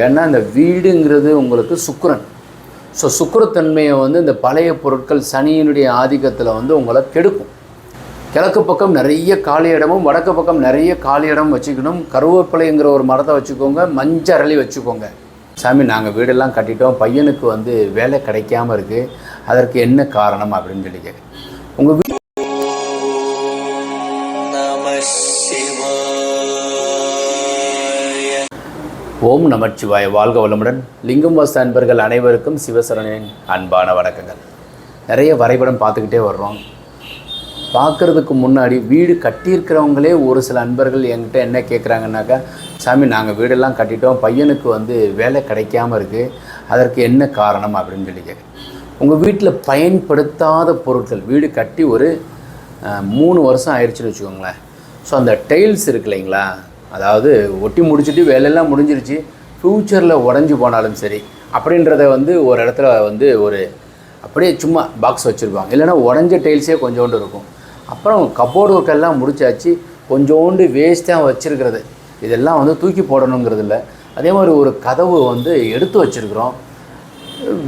ஏன்னா இந்த வீடுங்கிறது உங்களுக்கு சுக்கிரன். ஸோ சுக்கிரத்தன்மையை வந்து இந்த பழைய பொருட்கள் சனியினுடைய ஆதிக்கத்தில் வந்து உங்களை கெடுக்கும். கிழக்கு பக்கம் நிறைய காலி இடமும் வடக்கு பக்கம் நிறைய காலி இடம் வச்சுக்கணும். கருவேப்பிலைங்கிற ஒரு மரத்தை வச்சுக்கோங்க, மஞ்சள் அரளி வச்சுக்கோங்க. சாமி நாங்கள் வீடெல்லாம் கட்டிட்டோம், பையனுக்கு வந்து வேலை கிடைக்காம இருக்குது, அதற்கு என்ன காரணம் அப்படின்னு சொல்லி கேட்குறேன். உங்கள் வீடு ஓம் நமச்சிவாய. வாழ்க வளமுடன். லிங்கம் வாசு அன்பர்கள் அனைவருக்கும் சிவ சரவணனின் அன்பான வணக்கங்கள். நிறைய வரைபடம் பார்த்துக்கிட்டே வர்றோம். பார்க்குறதுக்கு முன்னாடி வீடு கட்டியிருக்கிறவங்களே ஒரு சில அன்பர்கள் என்கிட்ட என்ன கேட்குறாங்கன்னாக்கா, சாமி நாங்கள் வீடெல்லாம் கட்டிட்டோம், பையனுக்கு வந்து வேலை கிடைக்காம இருக்குது, அதற்கு என்ன காரணம் அப்படின்னு சொல்லி கேட்குறேன். உங்கள் வீட்டில் பயன்படுத்தாத பொருட்கள், வீடு கட்டி ஒரு 3 வருஷம் ஆயிடுச்சுன்னு வச்சுக்கோங்களேன். ஸோ அந்த டைல்ஸ் இருக்கு இல்லைங்களா, அதாவது ஒட்டி முடிச்சுட்டு வேலையெல்லாம் முடிஞ்சிருச்சு, ஃப்யூச்சரில் உடஞ்சி போனாலும் சரி அப்படின்றத வந்து ஒரு இடத்துல வந்து ஒரு அப்படியே சும்மா பாக்ஸ் வச்சுருப்பாங்க. இல்லைனா உடஞ்ச டைல்ஸே கொஞ்சோண்டு இருக்கும். அப்புறம் கப்போர்டு ஒர்க்கெல்லாம் முடிச்சாச்சு, கொஞ்சோண்டு வேஸ்ட்டாக வச்சுருக்கிறது, இதெல்லாம் வந்து தூக்கி போடணுங்கிறது இல்லை. அதே மாதிரி ஒரு கதவு வந்து எடுத்து வச்சுருக்குறோம்,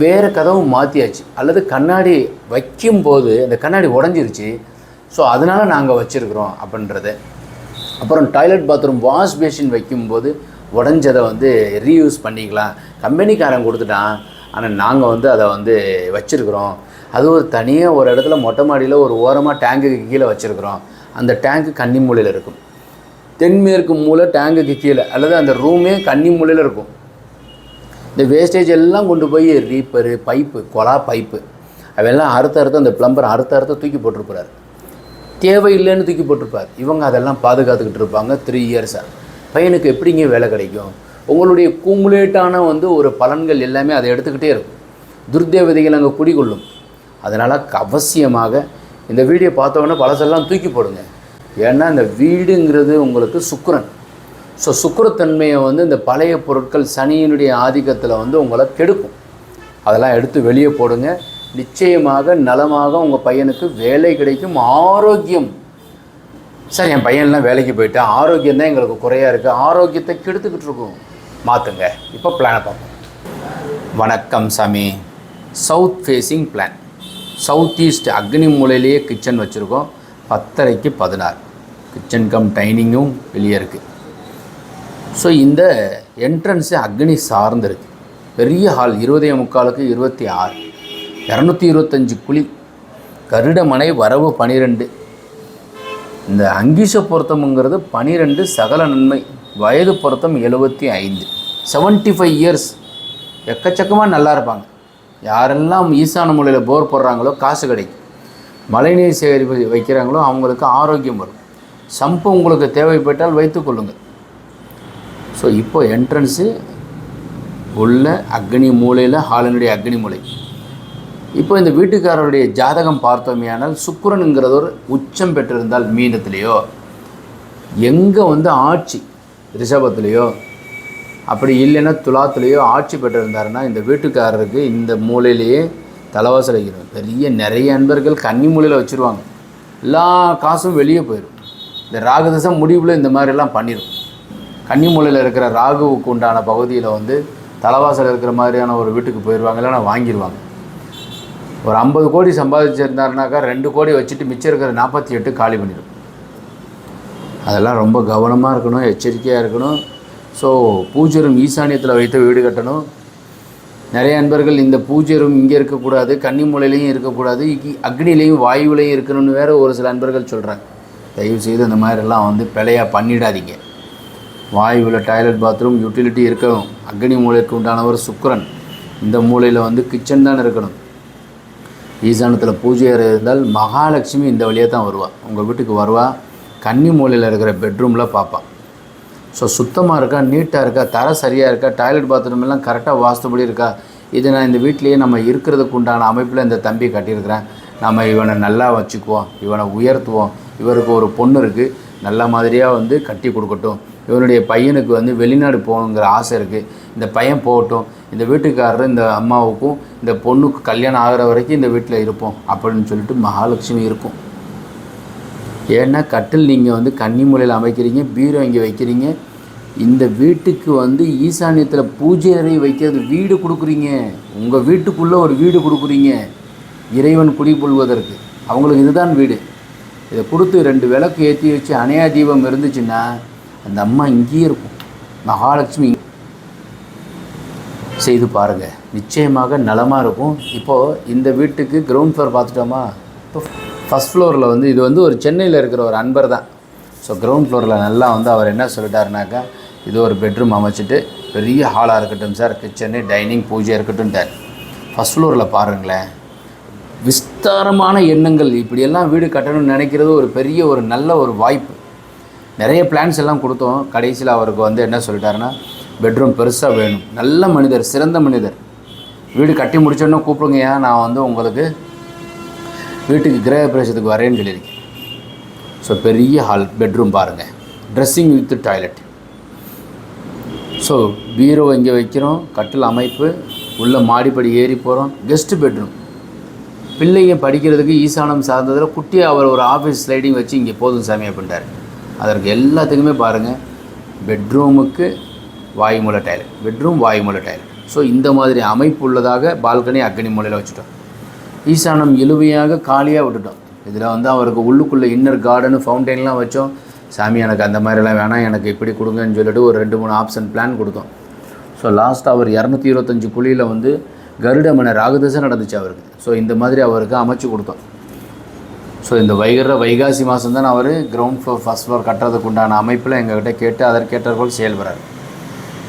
வேறு கதவு மாற்றியாச்சு, அல்லது கண்ணாடி வைக்கும்போது அந்த கண்ணாடி உடஞ்சிருச்சு, ஸோ அதனால் நாங்கள் வச்சுருக்குறோம் அப்படின்றது. அப்புறம் டாய்லெட் பாத்ரூம் வாஷ் பேஷின் வைக்கும்போது உடஞ்சதை வந்து ரீயூஸ் பண்ணிக்கலாம், கம்பெனிக்காரன் கொடுத்துட்டான், ஆனால் நாங்கள் வந்து அதை வந்து வச்சுருக்குறோம். அது ஒரு தனியாக ஒரு இடத்துல மொட்டை மாடியில் ஒரு ஓரமாக டேங்குக்கு கீழே வச்சுருக்குறோம். அந்த டேங்கு கன்னி மூலையில் இருக்கும், தென்மேற்கு மூலை டேங்குக்கு கீழே, அல்லது அந்த ரூமே கன்னி மூலையில் இருக்கும். இந்த வேஸ்டேஜ் எல்லாம் கொண்டு போய் ரீப்பரு, பைப்பு, கொலா பைப்பு அவெல்லாம் அறுத்து அந்த பிளம்பர் அறுத்து தூக்கி போட்டிருப்பார். தேவையில்லைன்னு தூக்கி போட்டிருப்பார். இவங்க அதெல்லாம் பாதுகாத்துக்கிட்டு இருப்பாங்க 3 இயர்ஸாக. பையனுக்கு எப்படிங்க வேலை கிடைக்கும்? உங்களுடைய கூமுலேட்டான வந்து ஒரு பலன்கள் எல்லாமே அதை எடுத்துக்கிட்டே இருக்கும். துர்தேவதைகள் அங்கே குடிகொள்ளும். அதனால் அவசியமாக இந்த வீடியோ பார்த்தோன்னே பழசெல்லாம் தூக்கி போடுங்க. ஏன்னா இந்த வீடுங்கிறது உங்களுக்கு சுக்கிரன். ஸோ சுக்கிரத்தன்மையை வந்து இந்த பழைய பொருட்கள் சனியினுடைய ஆதிக்கத்தில் வந்து உங்களை கெடுக்கும். அதெல்லாம் எடுத்து வெளியே போடுங்க. நிச்சயமாக நலமாக உங்கள் பையனுக்கு வேலை கிடைக்கும். ஆரோக்கியம், சார் என் பையன்லாம் வேலைக்கு போயிட்டா ஆரோக்கியம் தான் எங்களுக்கு குறையாக இருக்குது, ஆரோக்கியத்தை கெடுத்துக்கிட்டு இருக்கோம், மாற்றுங்க. இப்போ பிளானை பார்ப்போம். வணக்கம் சாமி. South facing plan, south east அக்னி மூலையிலேயே கிச்சன் வச்சுருக்கோம். 10:30க்கு 16 கிச்சன் கம் டைனிங்கும் வெளியே இருக்குது. ஸோ இந்த என்ட்ரன்ஸு அக்னி சார்ந்திருக்கு. பெரிய ஹால் 20:45க்கு 26, 225 குழி, கருடமனை வரவு 12. இந்த அங்கீச பொருத்தமுங்கிறது 12, சகல நன்மை, வயது பொருத்தம் 75, 75 இயர்ஸ், எக்கச்சக்கமாக நல்லா இருப்பாங்க. யாரெல்லாம் ஈசான மூலையில் போர் போடுறாங்களோ காசு கிடைக்கும், மழைநீர் சேகரிப்பு வைக்கிறாங்களோ அவங்களுக்கு ஆரோக்கியம் வரும். சம்பு உங்களுக்கு தேவைப்பட்டால் வைத்துக்கொள்ளுங்கள். ஸோ இப்போ என்ட்ரன்ஸு உள்ள அக்னி மூலையில், ஹாலினுடைய அக்னி மூலை. இப்போ இந்த வீட்டுக்காரருடைய ஜாதகம் பார்த்தோமையானால் சுக்கிரனுங்கிறது ஒரு உச்சம் பெற்றிருந்தால் மீனத்திலேயோ, எங்கே வந்து ஆட்சி ரிஷபத்திலேயோ, அப்படி இல்லைன்னா துலாத்துலேயோ ஆட்சி பெற்றிருந்தாருன்னா இந்த வீட்டுக்காரருக்கு இந்த மூலையிலேயே தலைவாசல் வைக்கணும். நிறைய அன்பர்கள் கன்னி மூலையில் வச்சுருவாங்க, எல்லா காசும் வெளியே போயிடும். இந்த ராகுதசம் முடிவில் இந்த மாதிரிலாம் பண்ணிடும். கன்னி மூலையில் இருக்கிற ராகுவுக்கு உண்டான பகுதியில் வந்து தலைவாசல் இருக்கிற மாதிரியான ஒரு வீட்டுக்கு போயிடுவாங்க, இல்லைன்னா வாங்கிடுவாங்க. ஒரு 50 கோடி சம்பாதிச்சிருந்தாருனாக்கா 2 கோடி வச்சுட்டு மிச்சம் இருக்கிற 48 காலி பண்ணிடும். அதெல்லாம் ரொம்ப கவனமாக இருக்கணும், எச்சரிக்கையாக இருக்கணும். ஸோ பூஜை ரூம் ஈசானியத்தில் வைத்து வீடு கட்டணும். நிறைய அன்பர்கள் இந்த பூஜை ரூம் இங்கே இருக்கக்கூடாது, கன்னி மூலையிலையும் இருக்கக்கூடாது, அக்னிலையும் வாயுவிலையும் இருக்கணும்னு வேறு ஒரு சில அன்பர்கள் சொல்கிறாங்க. தயவுசெய்து அந்த மாதிரிலாம் வந்து பிழையாக பண்ணிடாதீங்க. வாயுவில் டாய்லெட் பாத்ரூம் யூட்டிலிட்டி இருக்கணும். அக்னி மூலைக்கு உண்டானவர் சுக்கிரன். இந்த மூலையில் வந்து கிச்சன் தான் இருக்கணும். ஈசானத்தில் பூஜை இருந்தால் மகாலட்சுமி இந்த வழியாக தான் வருவாள், உங்கள் வீட்டுக்கு வருவாள். கன்னி மூலையில் இருக்கிற பெட்ரூமில் பார்ப்பாள். ஸோ சுத்தமாக இருக்கா, நீட்டாக இருக்கா, தர சரியாக இருக்கா, டாய்லெட் பாத்ரூம் எல்லாம் கரெக்டாக வாஸ்துபடி இருக்கா. இது நான் இந்த வீட்டிலேயே நம்ம இருக்கிறதுக்கு உண்டான அமைப்பில் இந்த தம்பி கட்டியிருக்கிறேன், நம்ம இவனை நல்லா வச்சுக்குவோம், இவனை உயர்த்துவோம், இவருக்கு ஒரு பொண்ணு இருக்குது, நல்ல மாதிரியாக வந்து கட்டி கொடுக்கட்டும், இவனுடைய பையனுக்கு வந்து வெளிநாடு போகணுங்கிற ஆசை இருக்குது, இந்த பையன் போகட்டும், இந்த வீட்டுக்காரர் இந்த அம்மாவுக்கும் இந்த பொண்ணுக்கு கல்யாணம் ஆகிற வரைக்கும் இந்த வீட்டில் இருப்போம் அப்படின்னு சொல்லிட்டு மகாலட்சுமி இருக்கும். ஏன்னா கட்டில் நீங்கள் வந்து கன்னி மூலையில் அமைக்கிறீங்க, பீரோ இங்கே வைக்கிறீங்க, இந்த வீட்டுக்கு வந்து ஈசானியத்தில் பூஜை அறை வைக்கிறது, வீடு கொடுக்குறீங்க, உங்கள் வீட்டுக்குள்ளே ஒரு வீடு கொடுக்குறீங்க இறைவன் குடிகொள்வதற்கு. அவங்களுக்கு இதுதான் வீடு. இதை கொடுத்து 2 விளக்கு ஏற்றி வச்சு அணையா தீபம் இருந்துச்சுன்னா அந்த அம்மா இங்கேயே இருக்கும். மகாலட்சுமி செய்து பாருங்கள், நிச்சயமாக நலமாக இருக்கும். இப்போது இந்த வீட்டுக்கு கிரவுண்ட் ஃப்ளோர் பார்த்துட்டோமா? இப்போ ஃபஸ்ட் ஃப்ளோரில் வந்து இது வந்து ஒரு சென்னையில் இருக்கிற ஒரு அன்பர் தான். ஸோ கிரவுண்ட் ஃப்ளோரில் நல்லா வந்து அவர் என்ன சொல்லிட்டாருனாக்கா, இது ஒரு பெட்ரூம் அமைச்சிட்டு பெரிய ஹாலாக இருக்கட்டும் சார், கிச்சனு டைனிங் பூஜை இருக்கட்டும்ட்டார். ஃபஸ்ட் ஃப்ளோரில் பாருங்களேன், விஸ்தாரமான எண்ணங்கள். இப்படியெல்லாம் வீடு கட்டணும்னு நினைக்கிறது ஒரு பெரிய ஒரு நல்ல ஒரு வாய்ப்பு. நிறைய பிளான்ஸ் எல்லாம் கொடுத்தோம். கடைசியில் அவருக்கு வந்து என்ன சொல்லிட்டாருன்னா, பெட்ரூம் பெருசாக வேணும். நல்ல மனிதர், சிறந்த மனிதர். வீடு கட்டி முடிச்சோன்னா கூப்பிடுங்கய்யா, நான் வந்து உங்களுக்கு வீட்டுக்கு கிரக பிரவேசத்துக்கு வரேன்னு சொல்லியிருக்கேன். ஸோ பெரிய ஹால், பெட்ரூம் பாருங்கள், ட்ரெஸ்ஸிங் வித் டாய்லெட். ஸோ பீரோ இங்கே வைக்கிறோம், கட்டில் அமைப்பு, உள்ள மாடிப்படி ஏறி போகிறோம். கெஸ்ட்டு பெட்ரூம், பிள்ளைங்க படிக்கிறதுக்கு ஈசானம் சார்ந்ததில் குட்டியாக அவர் ஒரு ஆஃபீஸ் ஸ்லைடிங் வச்சு இங்கே போதும் சாமி அப்படின்ட்டார். அதற்கு எல்லாத்துக்குமே பாருங்கள், பெட்ரூமுக்கு வாயுமூல டைலட், பெட்ரூம் வாயுமூல டைலட். ஸோ இந்த மாதிரி அமைப்பு உள்ளதாக பால்கனி அக்னி மூலையில் வச்சுட்டோம். ஈசானம் இழுவையாக காலியாக விட்டுட்டோம். இதில் வந்து அவருக்கு உள்ளுக்குள்ளே இன்னர் கார்டனு ஃபவுண்டெயின்லாம் வச்சோம். சாமி எனக்கு அந்த மாதிரிலாம் வேணாம், எனக்கு இப்படி கொடுங்கன்னு சொல்லிட்டு ஒரு 2-3 ஆப்ஷன் பிளான் கொடுத்தோம். ஸோ லாஸ்ட் அவர் 225 குழியில் வந்து கருடமனை ராகுதசை நடந்துச்சு அவருக்கு. ஸோ இந்த மாதிரி அவருக்கு அமைச்சு கொடுத்தோம். ஸோ இந்த வைகாசி மாதம் தான் அவர் கிரவுண்ட் ஃப்ளோர் ஃபஸ்ட் ஃப்ளோர் கட்டுறதுக்கு உண்டான அமைப்பில் எங்கள்கிட்ட கேட்டு அதற்கேற்றாற்போல் செயல்படுறாரு.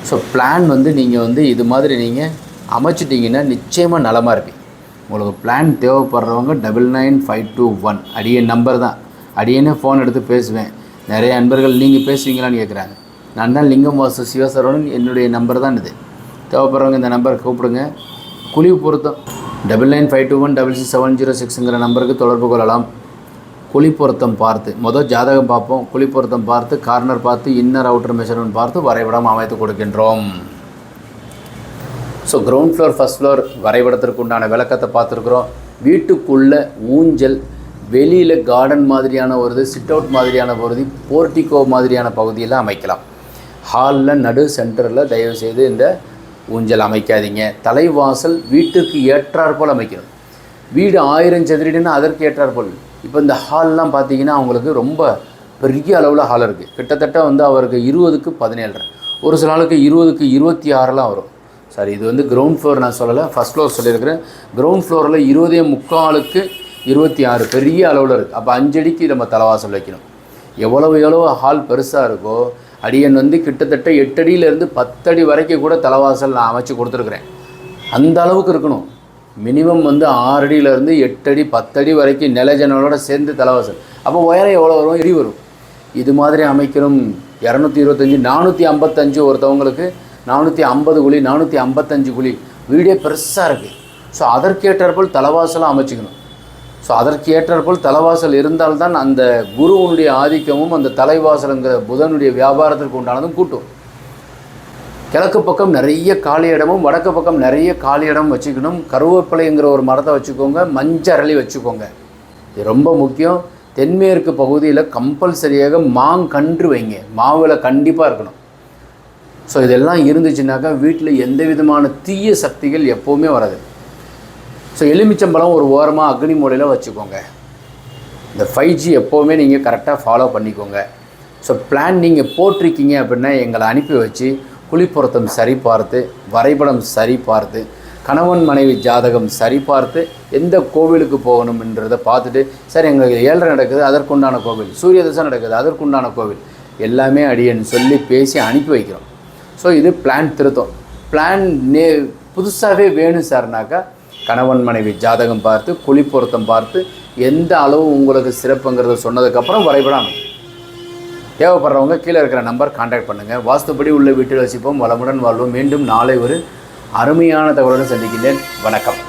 ஸோ பிளான் வந்து நீங்கள் வந்து இது மாதிரி நீங்கள் அமைச்சிட்டிங்கன்னா நிச்சயமாக நலமாக இருப்பீங்க. உங்களுக்கு பிளான் தேவைப்படுறவங்க 999521 அடியன் நம்பர் தான். அடியனே ஃபோன் எடுத்து பேசுவேன். நிறைய நண்பர்கள் நீங்கள் பேசுவீங்களான்னு கேட்குறாங்க. நான் தான் லிங்கம் வாசு சிவ சரவணன், என்னுடைய நம்பர் தான் இது. தேவைப்படுறவங்க இந்த நம்பருக்கு கூப்பிடுங்க. குழிவு பொருத்தம் 9952166706ங்கிற நம்பருக்கு தொடர்பு கொள்ளலாம். குழி பொருத்தம் பார்த்து ஜாதகம் பார்ப்போம், குழி பொருத்தம் பார்த்து, கார்னர் பார்த்து, இன்னர் அவுட்டர் மெஷர்மெண்ட் பார்த்து வரைபடம் அமைத்து கொடுக்கின்றோம். So ground floor first floor வரைபடத்திற்கு உண்டான விளக்கத்தை பார்த்துருக்குறோம். வீட்டுக்குள்ளே ஊஞ்சல், வெளியில் கார்டன் மாதிரியான ஒரு சிட் அவுட் மாதிரியான பகுதி, போர்ட்டிகோ மாதிரியான பகுதியில் அமைக்கலாம். ஹாலில் நடு சென்டரில் தயவுசெய்து இந்த ஊஞ்சல் அமைக்காதீங்க. தலைவாசல் வீட்டுக்கு ஏற்றாற்போல் அமைக்கணும். வீடு 1000 சதுரடினா அதற்கு ஏற்றாற்போல். இப்போ இந்த ஹால்லாம் பார்த்தீங்கன்னா அவங்களுக்கு ரொம்ப பெரிய அளவில் ஹால் இருக்குது. கிட்டத்தட்ட வந்து அவருக்கு 20க்கு 17, ஒரு சில ஆளுக்கு 20க்கு 26 வரும். சாரி, இது வந்து கிரவுண்ட் ஃப்ளோர் நான் சொல்லலை, ஃபஸ்ட் ஃப்ளோர் சொல்லியிருக்கிறேன். கிரவுண்ட் ஃப்ளோரில் 20.75க்கு 26 பெரிய அளவில் இருக்குது. அப்போ 5 அடிக்கு நம்ம தலைவாசல் வைக்கணும். எவ்வளவு ஹால் பெருசாக இருக்கோ, அடியன் வந்து கிட்டத்தட்ட 8 அடியிலேருந்து 10 அடி வரைக்கும் கூட தலைவாசல் நான் அமைச்சு கொடுத்துருக்குறேன். அந்த அளவுக்கு இருக்கணும். மினிமம் வந்து 6 அடியிலேருந்து 8 அடி 10 அடி வரைக்கும் நில ஜன்னலோட சேர்ந்து தலைவாசல். அப்போ உயரம் எவ்வளோ வரும்? இடி வரும். இது மாதிரி அமைக்கணும். 225 455 ஒருத்தவங்களுக்கு 450 குழி, 455 குழி, வீடே பெருசாக இருக்குது. ஸோ அதற்கேற்றாற்போல் தலைவாசலாம் அமைச்சிக்கணும். ஸோ அதற்கேற்றாற்போல் தலைவாசல் இருந்தால்தான் அந்த குருவனுடைய ஆதிக்கமும் அந்த தலைவாசலுங்கிற புதனுடைய வியாபாரத்திற்கு உண்டானதும் கூட்டும். கிழக்கு பக்கம் நிறைய காலி இடமும், வடக்கு பக்கம் நிறைய காலி இடம் வச்சுக்கணும். கருவேப்பிலைங்கிற ஒரு மரத்தை வச்சுக்கோங்க, மஞ்சரளி வச்சுக்கோங்க. இது ரொம்ப முக்கியம். தென்மேற்கு பகுதியில் கம்பல்சரியாக மாங்கன்று வைங்க. மாவில் கண்டிப்பாக இருக்கணும். ஸோ இதெல்லாம் இருந்துச்சுனாக்கா வீட்டில் எந்த விதமான தீய சக்திகள் எப்போவுமே வராது. ஸோ எலுமிச்சம்பழம் ஒரு ஓரமாக அக்னி மூலையில் வச்சுக்கோங்க. இந்த 5G எப்போவுமே நீங்கள் கரெக்டாக ஃபாலோ பண்ணிக்கோங்க. ஸோ பிளான் நீங்கள் போட்டிருக்கீங்க அப்படின்னா எங்களை அனுப்பி வச்சு குழிப்பொருத்தம் சரி பார்த்து, வரைபடம் சரி பார்த்து, கணவன் மனைவி ஜாதகம் சரி பார்த்து, எந்த கோவிலுக்கு போகணும்ன்றதை பார்த்துட்டு, சார் எங்களுக்கு 7 நடக்குது அதற்குண்டான கோவில், சூரிய தசை நடக்குது அதற்குண்டான கோவில், எல்லாமே அடியன்னு சொல்லி பேசி அனுப்பி வைக்கிறோம். ஸோ இது பிளான் திருத்தம். பிளான் புதுசாகவே வேணும் சார்னாக்கா கணவன் மனைவி ஜாதகம் பார்த்து, குழிப்பொருத்தம் பார்த்து, எந்த அளவு உங்களுக்கு சிறப்புங்கிறத சொன்னதுக்கப்புறம் வரைபடம் அமைக்கும். தேவைப்படுறவங்க கீழே இருக்கிற நம்பர் கான்டாக்ட் பண்ணுங்கள். வாஸ்துப்படி உள்ள வீட்டில் வசிப்போம், வளமுடன் வாழ்வோம். மீண்டும் நாளை ஒரு அருமையான தகவலுடன் சந்திக்கின்றேன். வணக்கம்.